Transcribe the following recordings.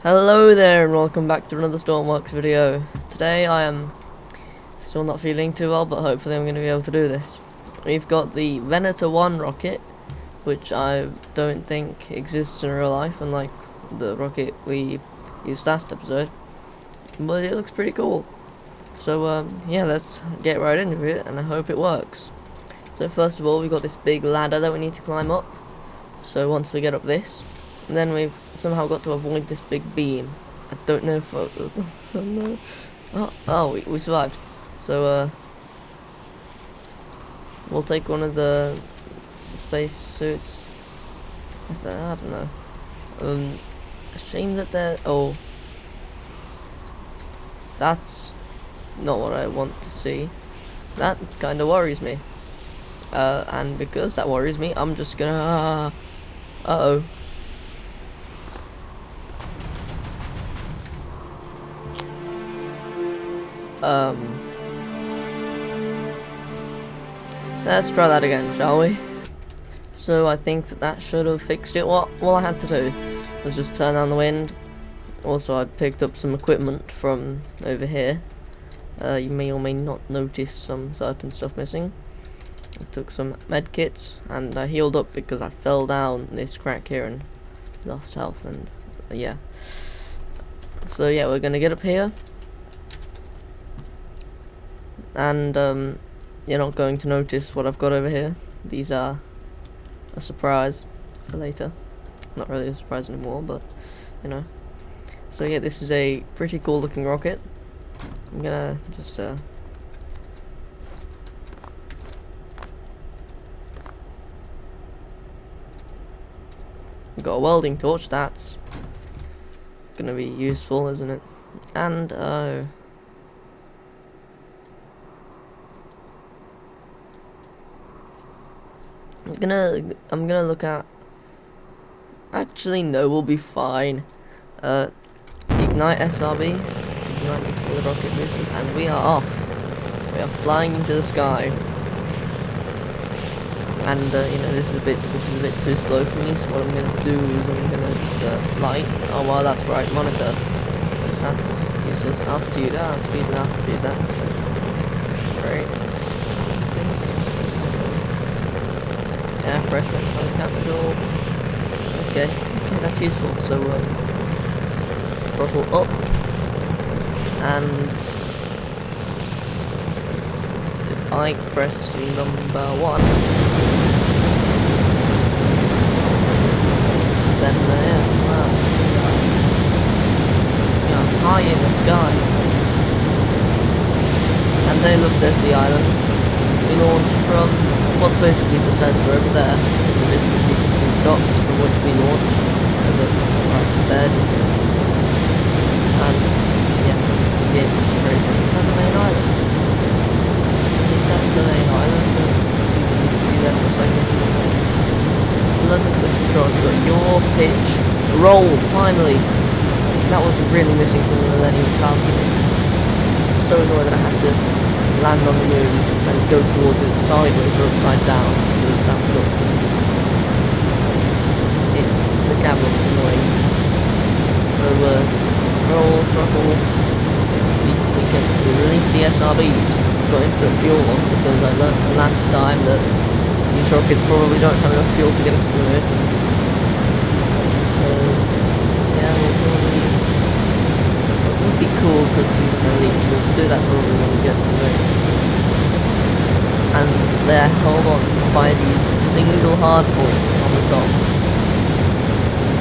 Hello there and welcome back to another Stormworks video. Today I am still not feeling too well, but hopefully I'm going to be able to do this. We've got the Venator 1 rocket, which I don't think exists in real life, unlike the rocket we used last episode. But it looks pretty cool. So yeah, let's get right into it and I hope it works. So first of all, we've got this big ladder that we need to climb up. So once we get up this, and then we've somehow got to avoid this big beam. I don't know if oh no. Oh, we survived. So we'll take one of the space suits. I don't know. A shame that they're that's not what I want to see. That kind of worries me. And because that worries me, I'm just gonna uh-oh. Let's try that again, shall we? So I think that should have fixed it. What all I had to do was just turn on the wind. Also, I picked up some equipment from over here. You may or may not notice some certain stuff missing. I took some med kits and I healed up because I fell down this crack here and lost health, and yeah. So yeah, we're gonna get up here. And you're not going to notice what I've got over here. These are a surprise for later. Not really a surprise anymore, but you know. So yeah, this is a pretty cool looking rocket. I'm gonna just got a welding torch. That's gonna be useful, isn't it? And I'm gonna look at. Actually, no, we'll be fine. Ignite SRB, ignite the solid rocket boosters, and we are off. We are flying into the sky. And you know, this is a bit too slow for me. So what I'm gonna do is I'm gonna just light. Oh wow, that's right, monitor. That's useless. Altitude, speed and altitude. That's great. Air pressure inside the capsule. Okay, that's useful. So throttle up, and if I press number 1, then wow, we are high in the sky, and they looked at the island. We launched from what's basically the centre over there. In the distance you can see the dots from which we launched. Over right there, and yeah, see it's crazy. Is that the main island? I think that's the main island. You can see that for a second. So let's look at the controls. We've got your pitch, roll, finally. That was really missing from the Millennium Falcon. It's just so annoying that I had to land on the moon and go towards it sideways or upside down. Because that looked the camera was annoying. So roll, throttle. We release the SRBs. Got infinite fuel on because I learned from last time that these rockets probably don't have enough fuel to get us through it. Yeah, it would be cool because we can release. We'll do that probably when we get to the moon. And they're held on by these single hard points on the top.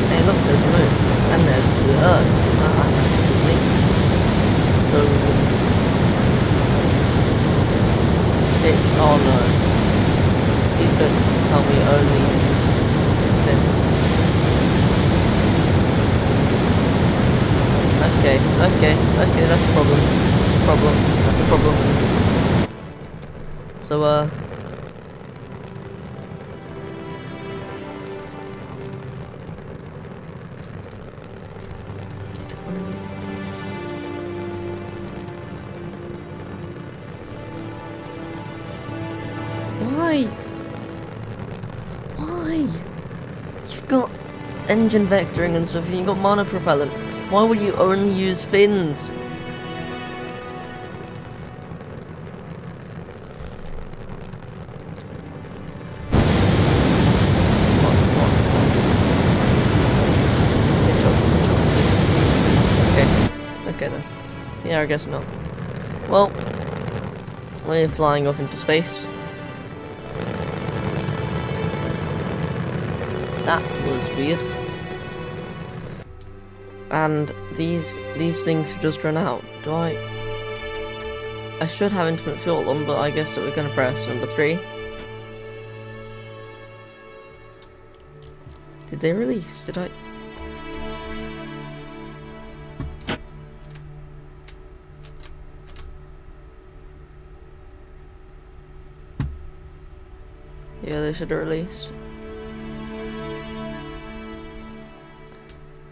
Hey look, there's the moon. And there's the Earth. So pitch, oh no. Please don't tell me only uses fins. Okay, that's a problem. That's a problem. So Why? You've got engine vectoring and stuff, and you've got monopropellant. Why would you only use fins? Okay then. Yeah, I guess not. Well, we're flying off into space. That was weird. And these things have just run out. I should have infinite fuel on, but I guess that we're gonna press number 3. Did they release? Did I? Yeah, they should have released.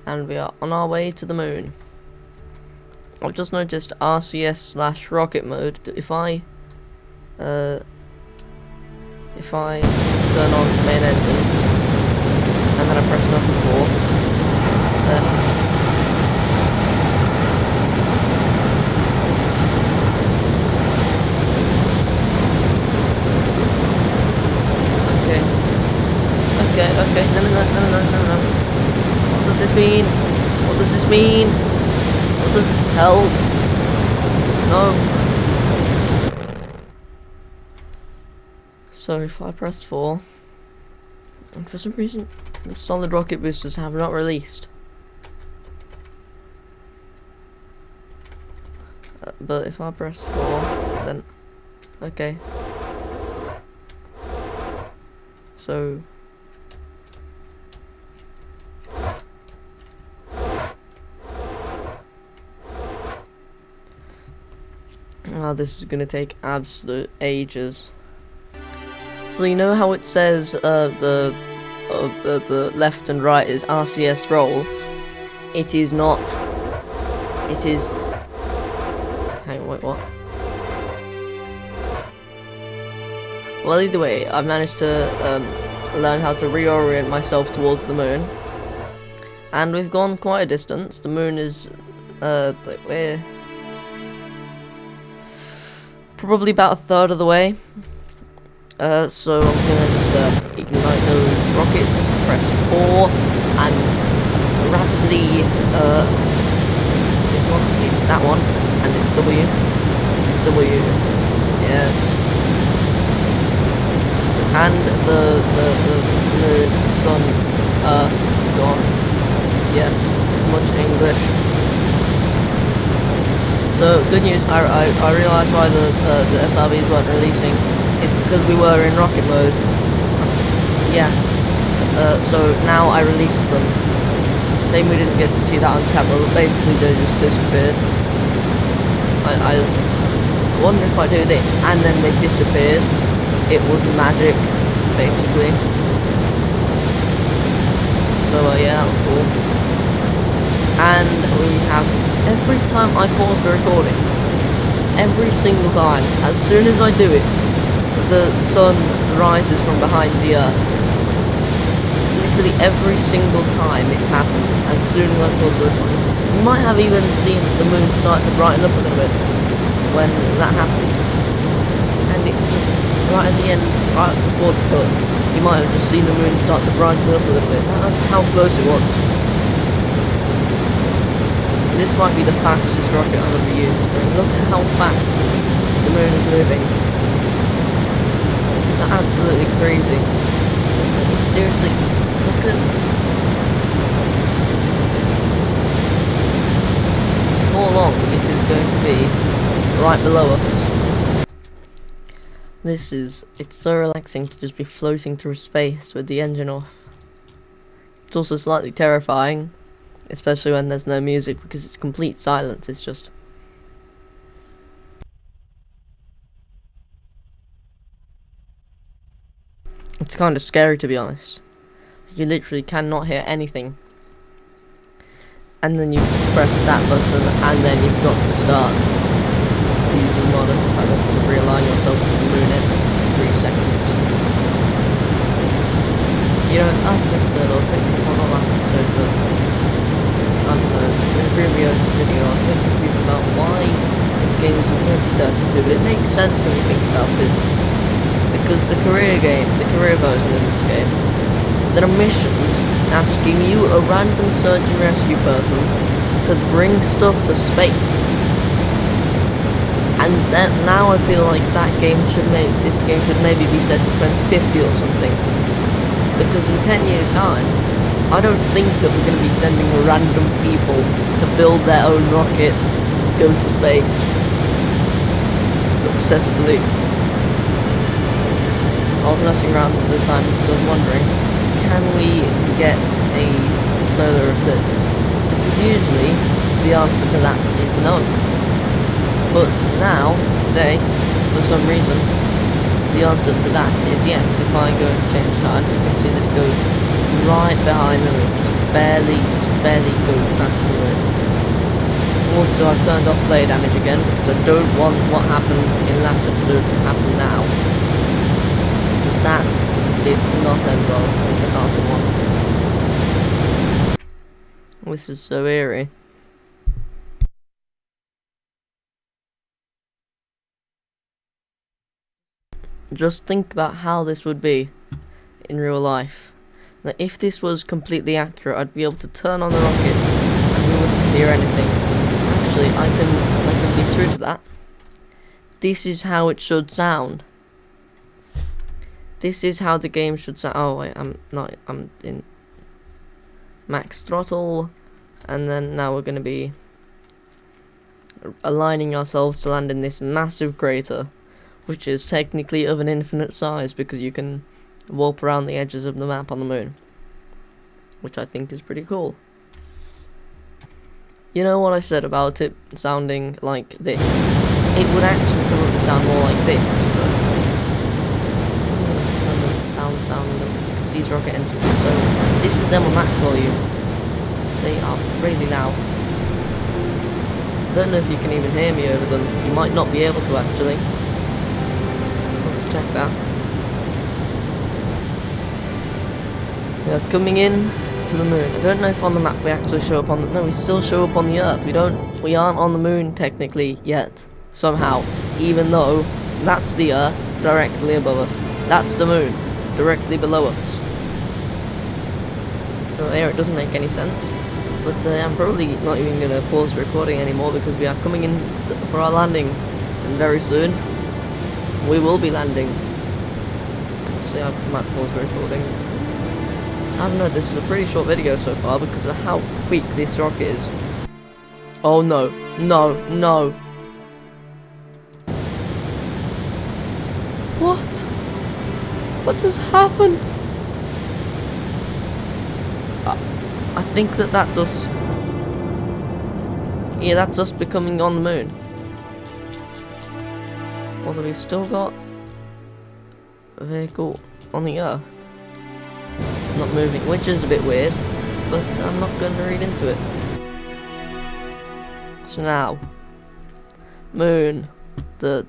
And we are on our way to the moon. I've just noticed RCS/rocket mode that if I turn on main engine and then I press number 4, then okay, no. What does this mean? What does this mean? What does help? No. So if I press 4, and for some reason the solid rocket boosters have not released. But if I press 4, then okay. So this is gonna take absolute ages. So you know how it says the left and right is RCS roll? It is not. It is. Hang on, wait, what? Well, either way, I've managed to learn how to reorient myself towards the moon, and we've gone quite a distance. The moon is like we're probably about a third of the way. So I'm gonna just ignite those rockets, press 4, and rapidly it's this one, it's that one, and it's W, yes, and the moon, sun, earth, gone, yes, much English. So good news, I realised why the SRBs weren't releasing. It's because we were in rocket mode. Yeah. So now I released them. Shame we didn't get to see that on camera, but basically they just disappeared. I just wonder if I do this and then they disappeared. It was magic, basically. So yeah, that was cool. And we have, every time I pause the recording, every single time, as soon as I do it, the sun rises from behind the earth. Literally every single time it happens, as soon as I pause the recording. You might have even seen the moon start to brighten up a little bit when that happened. And it just, right at the end, right before the cut, you might have just seen the moon start to brighten up a little bit. That's how close it was. This might be the fastest rocket I've ever used. I mean, look at how fast the moon is moving. This is absolutely crazy. Seriously, look at... Before long, it is going to be right below us. It's so relaxing to just be floating through space with the engine off. It's also slightly terrifying. Especially when there's no music, because it's complete silence. It's just... It's kind of scary, to be honest. You literally cannot hear anything. And then you press that button, and then you've got to start using modifier to realign yourself to the moon every 3 seconds. You know, last episode I was thinking, well, not last episode, but I don't know, previous video, I was a bit confused about why this game is in 2032, but it makes sense when you think about it. Because the career version of this game, there are missions asking you, a random search and rescue person, to bring stuff to space. And then now I feel like this game should maybe be set in 2050 or something. Because in 10 years' time, I don't think that we're going to be sending random people to build their own rocket, go to space successfully. I was messing around at the time because I was wondering, can we get a solar eclipse? Because usually the answer to that is no. But now, today, for some reason, the answer to that is yes. If I go and change time, you can see that it goes right behind the moon, just barely goes past the moon. Also, I've turned off play damage again because I don't want what happened in last episode to happen now. Because that did not end well with the Falcon one. This is so eerie. Just think about how this would be in real life. Now, if this was completely accurate, I'd be able to turn on the rocket and we wouldn't hear anything. Actually, I can be true to that. This is how it should sound. This is how the game should sound. Oh wait, I'm in max throttle, and then now we're going to be aligning ourselves to land in this massive crater, which is technically of an infinite size because you can warp around the edges of the map on the moon, which I think is pretty cool. You know what I said about it sounding like this? It would actually probably sound more like this. Turn the sounds down a little bit because these rocket engines. So this is them on max volume. They are really loud. I don't know if you can even hear me over them. You might not be able to actually. Check that. We are coming in to the moon. I don't know if on the map we actually show up on the... No, we still show up on the Earth. We aren't on the moon technically yet. Somehow. Even though that's the Earth directly above us. That's the moon directly below us. So here it doesn't make any sense. But I'm probably not even going to pause the recording anymore because we are coming in for our landing. And very soon we will be landing. Actually, I might pause the recording. I don't know, this is a pretty short video so far because of how quick this rocket is. Oh no, no, no. What? What just happened? I think that's us. Yeah, that's us becoming on the moon. Although we've still got a vehicle on the Earth. Not moving, which is a bit weird, but I'm not going to read into it. So now, moon, the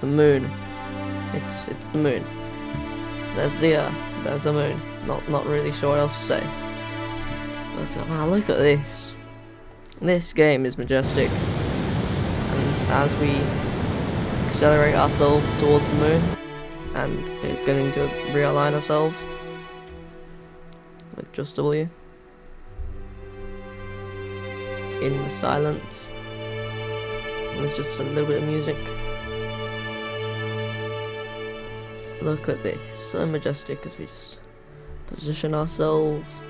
moon. It's the moon. There's the Earth. There's the moon. Not really sure what else to say. But wow, look at this. This game is majestic, and as we accelerate ourselves towards the moon and beginning to realign ourselves with just W in the silence, with just a little bit of music. Look at this, so majestic as we just position ourselves.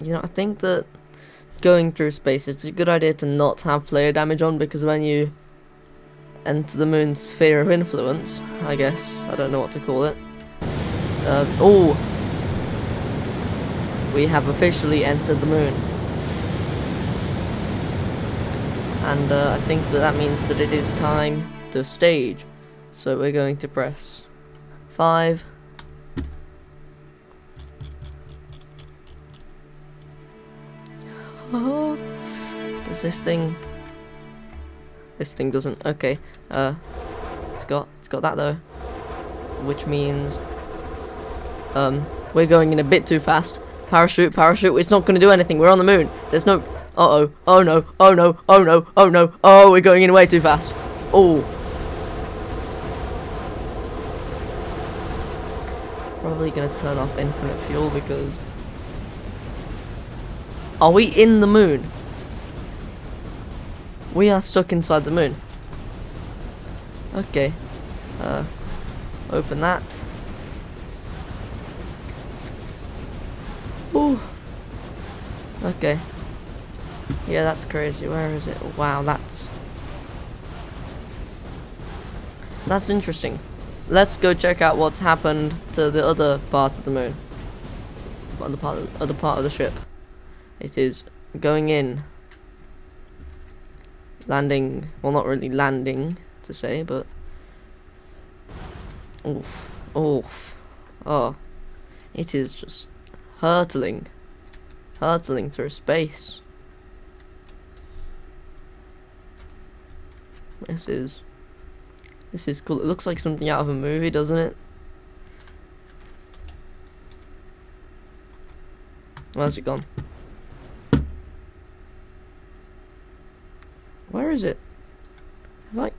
You know, I think that going through space, it's a good idea to not have player damage on, because when you enter the moon's sphere of influence, I guess, I don't know what to call it. Oh! We have officially entered the moon. And I think that means that it is time to stage. So we're going to press 5. Does this thing doesn't, okay, it's got that though, which means We're going in a bit too fast. Parachute, parachute. It's not going to do anything. We're on the moon. There's no... Uh-oh. Oh, no. Oh, no. Oh, no. Oh, no. Oh, we're going in way too fast. Oh. Probably going to turn off infinite fuel because... Are we in the moon? We are stuck inside the moon. Okay. Open that. Ooh. Okay. Yeah, that's crazy. Where is it? Wow, that's interesting. Let's go check out what's happened to the other part of the moon. Other part of the ship. It is going in. Landing. Well, not really landing to say, but oof, oof. Oh, it is just hurtling through space. This is cool. It looks like something out of a movie, doesn't it? Where's it gone? Where is it? Have I...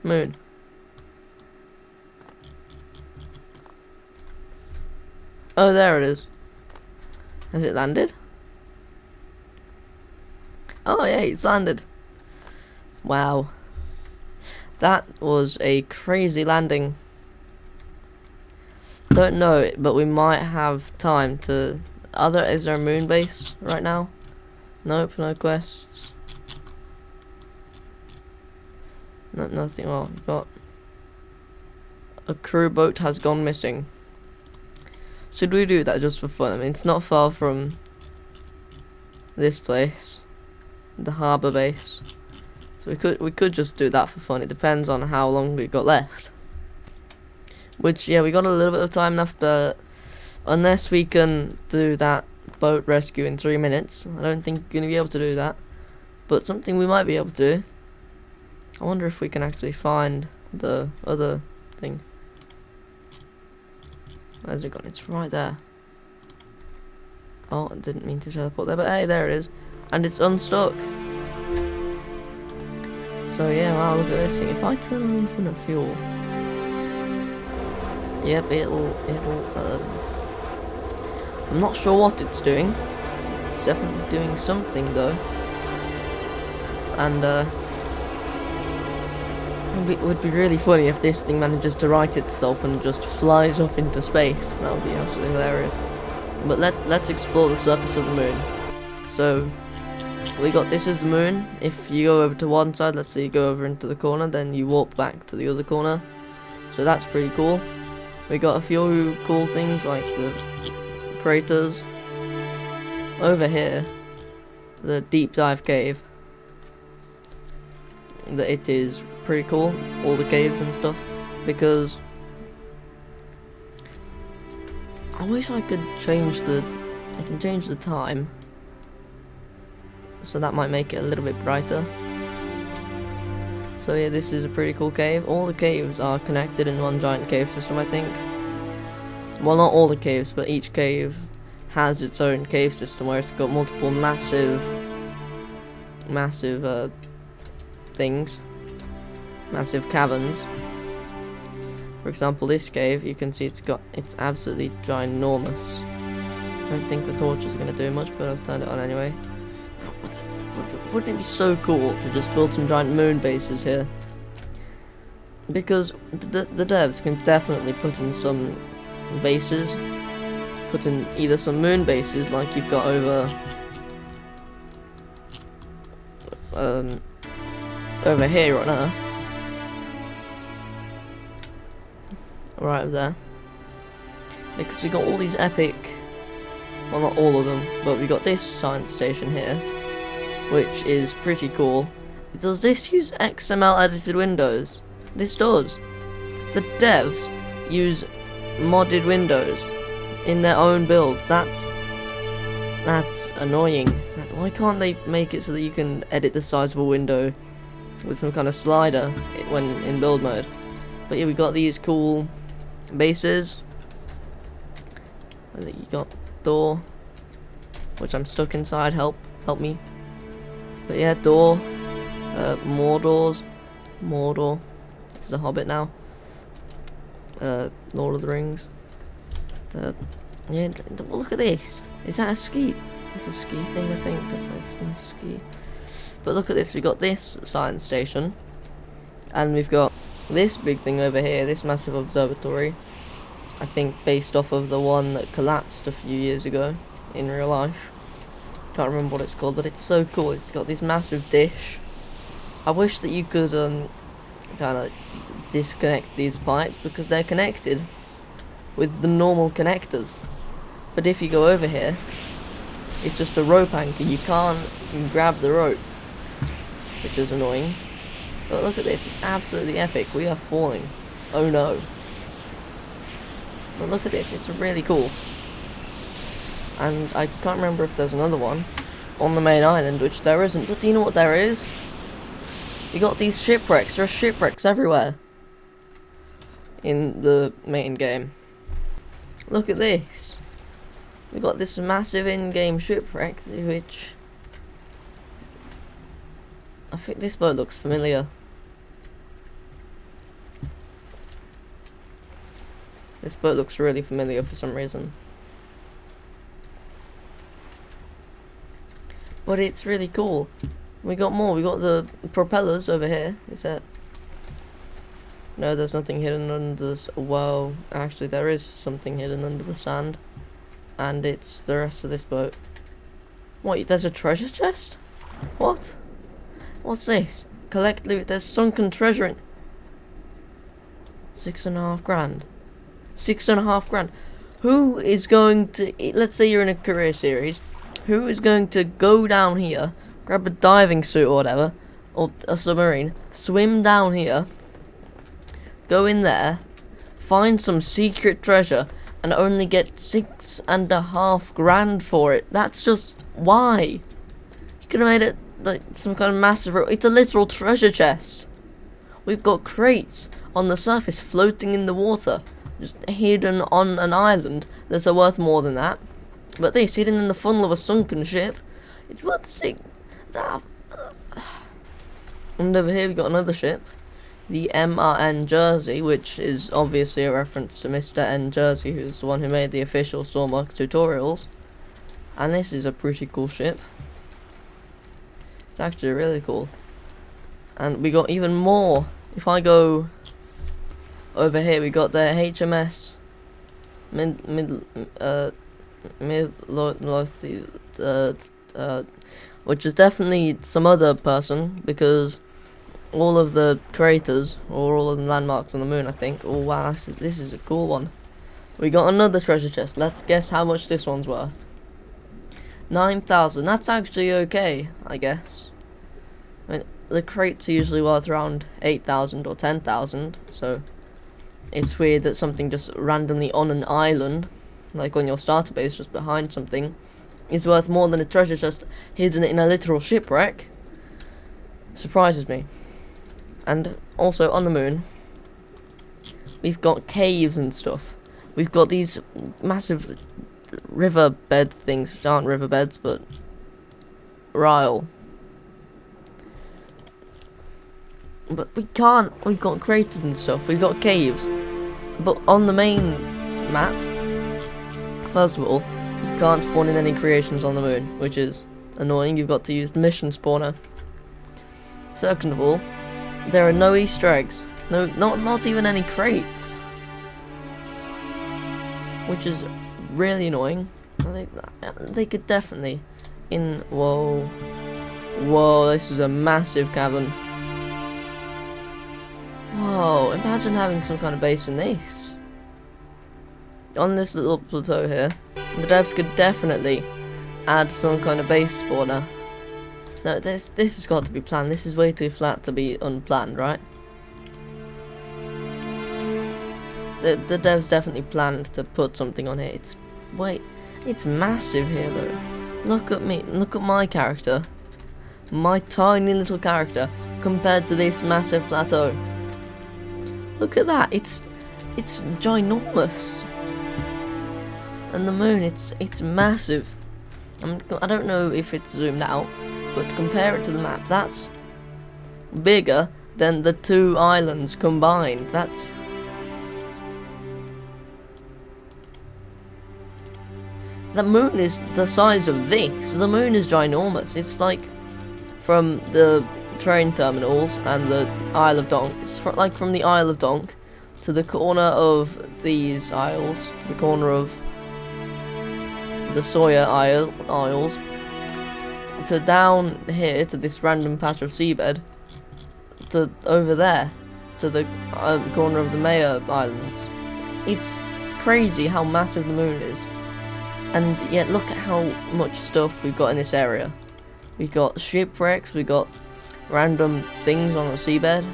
Moon. Oh, there it is. Has it landed? Oh, yeah, it's landed. Wow. That was a crazy landing. Don't know it, but we might have time to... Is there a moon base right now? Nope, no quests. Nope, nothing. Well, we've got... A crew boat has gone missing. Should we do that just for fun? I mean, it's not far from this place, the harbour base. So we could just do that for fun. It depends on how long we've got left. Which, yeah, we got a little bit of time left, but unless we can do that boat rescue in 3 minutes, I don't think we're going to be able to do that. But something we might be able to do. I wonder if we can actually find the other thing. Where's it gone? It's right there. Oh, I didn't mean to teleport there, but hey, there it is. And it's unstuck. So yeah, wow, look at this thing. If I turn on infinite fuel... Yep, it'll I'm not sure what it's doing. It's definitely doing something though. And it would be really funny if this thing manages to right itself and just flies off into space. That would be absolutely hilarious. But let's explore the surface of the moon. So we got this is the moon. If you go over to one side, let's say you go over into the corner, then you warp back to the other corner. So that's pretty cool. We got a few cool things like the craters. Over here, the deep dive cave. That it is pretty cool, all the caves and stuff, because I wish I could change the time, so that might make it a little bit brighter. So yeah, this is a pretty cool cave. All the caves are connected in one giant cave system, I think. Well, not all the caves, but each cave has its own cave system where it's got multiple massive things, massive caverns. For example, this cave, you can see it's absolutely ginormous. I don't think the torch is going to do much, but I've turned it on anyway. Wouldn't it be so cool to just build some giant moon bases here? Because the devs can definitely put in some bases, put in either some moon bases like you've got over here on Earth, right over there, because we got all these epic, well, not all of them, but we got this science station here, which is pretty cool. Does this use XML edited windows? This does. The devs use modded windows in their own builds. That's annoying. Why can't they make it so that you can edit the size of a window with some kind of slider when in build mode? But yeah, we got these cool bases. And then you got door, which I'm stuck inside. Help me. But yeah, door. More doors. Mordor. This is a Hobbit now. Lord of the Rings. Yeah, look at this. Is that a ski? It's a ski thing, I think. That's not a ski. But look at this. We got this science station, and we've got this big thing over here. This massive observatory. I think based off of the one that collapsed a few years ago in real life. Can't remember what it's called, but it's so cool. It's got this massive dish. I wish that you could kind of disconnect these pipes because they're connected with the normal connectors. But if you go over here, it's just a rope anchor. You can't grab the rope, which is annoying. But look at this, it's absolutely epic. We are falling. Oh no. But look at this, it's really cool. And I can't remember if there's another one on the main island, which there isn't. But do you know what there is? You got these shipwrecks. There are shipwrecks everywhere in the main game. Look at this. We got this massive in-game shipwreck, which I think this boat looks familiar. This boat looks really familiar for some reason. But it's really cool. We got more. We got the propellers over here. Is that? No, there's nothing hidden under this. Well, actually, there is something hidden under the sand, and it's the rest of this boat. What? There's a treasure chest? What? What's this? Collect loot. There's sunken treasure in. 6.5 grand. 6.5 grand. Who is going to? Let's say you're in a career series. Who is going to go down here, grab a diving suit or whatever, or a submarine, swim down here, go in there, find some secret treasure, and only get 6.5 grand for it? That's just why. You could have made it like some kind of massive. It's a literal treasure chest. We've got crates on the surface floating in the water, just hidden on an island that's worth more than that. But this, hidden in the funnel of a sunken ship, it's worth six. And over here we've got another ship, the MRN Jersey, which is obviously a reference to Mr. N. Jersey, who's the one who made the official Stormworks tutorials. And this is a pretty cool ship. It's actually really cool. And we got even more. If I go over here, we got the HMS which is definitely some other person, because all of the craters, or all of the landmarks on the moon, I think. Oh wow, this is a cool one. We got another treasure chest. Let's guess how much this one's worth. 9,000. That's actually okay, I guess. I mean, the crates are usually worth around 8,000 or 10,000, so it's weird that something just randomly on an island, like on your starter base just behind something, is worth more than a treasure chest hidden in a literal shipwreck. Surprises me. And also on the moon, we've got caves and stuff. We've got these massive riverbed things, which aren't riverbeds, but Ryle. But we've got craters and stuff, we've got caves. But on the main map, first of all, you can't spawn in any creations on the moon, which is annoying. You've got to use the mission spawner. Second of all, there are no Easter eggs. No, not even any crates. Which is really annoying. They could definitely whoa, this is a massive cavern. Whoa, imagine having some kind of base in this. On this little plateau here, the devs could definitely add some kind of base spawner. No, this has got to be planned. This is way too flat to be unplanned, right? The devs definitely planned to put something on here. It's massive here though. Look at me, look at my character. My tiny little character compared to this massive plateau. Look at that, it's ginormous. And the moon, it's massive. I don't know if it's zoomed out, but to compare it to the map, that's bigger than the two islands combined. The moon is the size of this. The moon is ginormous. It's like from the train terminals and the Isle of Donk. It's like from the Isle of Donk to the corner of these isles, to the corner of the Sawyer Isles, to down here to this random patch of seabed, to over there to the corner of the Mayor Islands. It's crazy how massive the moon is. And yet look at how much stuff we've got in this area. We've got shipwrecks, we've got random things on the seabed,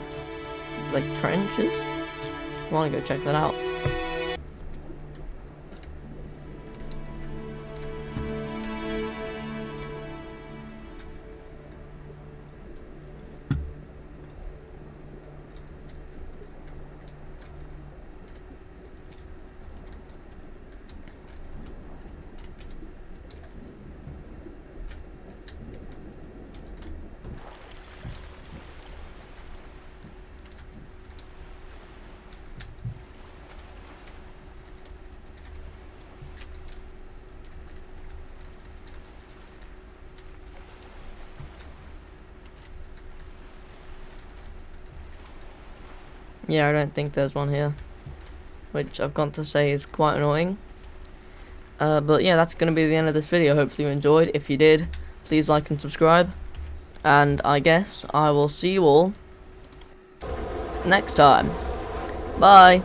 like trenches. I want to go check that out. Yeah, I don't think there's one here, which I've got to say is quite annoying. But yeah, that's going to be the end of this video. Hopefully you enjoyed. If you did, please like and subscribe. And I guess I will see you all next time. Bye.